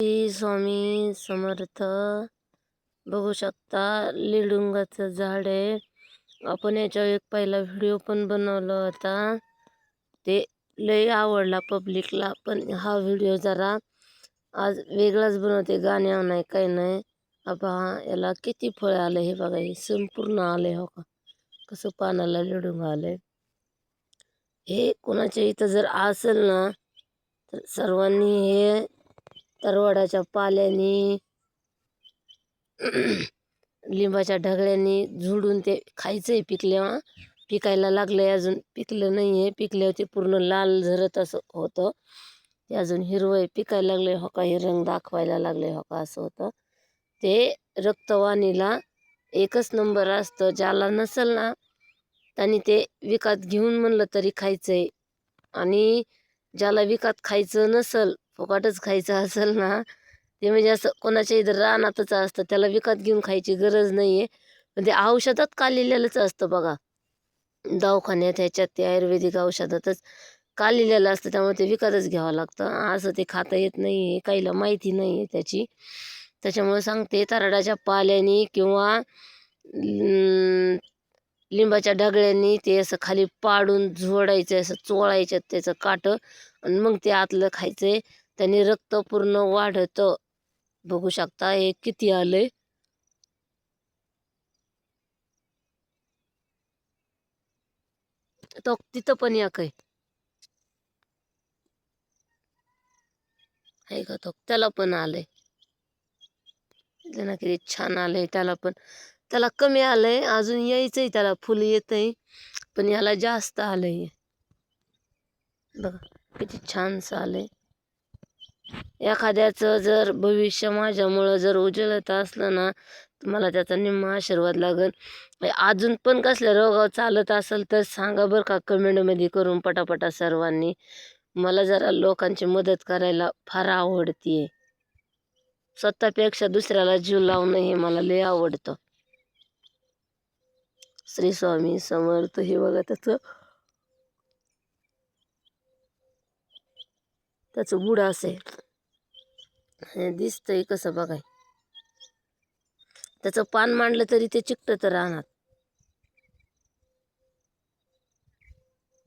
श्री स्वामी समर्थ. बघू शकता लिडुंगाचं झाड आहे. आपण याच्यावर एक पहिला व्हिडिओ पण बनवला होता, ते लय आवडला पब्लिकला. पण हा व्हिडिओ जरा आज वेगळाच बनवते, गाण्यावर नाही काही नाही. पहा याला किती फळ आले हे बघा, हे संपूर्ण आले हो का, कसं पानाला लिडुंग आलंय. हे कोणाच्या इथं जर असेल ना तर सर्वांनी हे तरवडाच्या पाल्याने लिंबाच्या ढगळ्यांनी झुडून ते खायचंय. पिकायला लागलंय, अजून पिकलं नाही आहे. पिकल्यावर ते पूर्ण लाल झरत असं होतं, ते अजून हिरवं पिकायला लागले हो का, हे रंग दाखवायला लागले हो का, असं होतं. ते रक्तवाणीला एकच नंबर असतं. ज्याला नसेल ना त्यांनी ते विकत घेऊन म्हणलं तरी खायचंय. आणि ज्याला विकत खायचं नसल, फुकटच खायचं असेल ना, ते म्हणजे असं कोणाच्या इथं रानातच असतं, त्याला विकत घेऊन खायची गरज नाही आहे. पण ते औषधात काढलेलंच असतं बघा, दवाखान्यात ह्याच्यात ते आयुर्वेदिक औषधातच काढलेलं असतं, त्यामुळे ते विकतच घ्यावं लागतं. असं ते खाता येत नाही आहे, काहीला माहिती नाही आहे त्याची. त्याच्यामुळे सांगते, तरडाच्या पाल्याने किंवा लिंबाच्या ढगळ्यांनी ते असं खाली पाडून झोडायचं, असं चोळायचं त्याचं काटं, आणि मग ते आतलं खायचंय. त्याने रक्त पूर्ण वाढतं. बघू शकता हे किती आलंय. तो तिथं पण एक आहे का, तो त्याला पण आलंय. त्यांना किती छान आलंय. त्याला कमी आलंय, अजून यायचंय, त्याला फुल येतंय, पण याला जास्त आलंय. बघा किती छानसं आलंय. एखाद्याचं जर भविष्य माझ्यामुळं जर उजळत असलं ना, तुम्हाला त्याचा निम्मा आशीर्वाद लागेल. अजून पण कसल्या रोगावर चालत असेल तर सांगा बरं का, कमेंटमध्ये करून पटापटा सर्वांनी. मला जरा लोकांची मदत करायला फार आवडतीये. स्वतःपेक्षा दुसऱ्याला जीव लावणं हे मला लय आवडतं. श्री स्वामी समर्थ. हे बघा त्याचं बुड असे दिसतंय कसं बघाय. त्याचं पान मांडलं तरी ते चिकटत राहणार.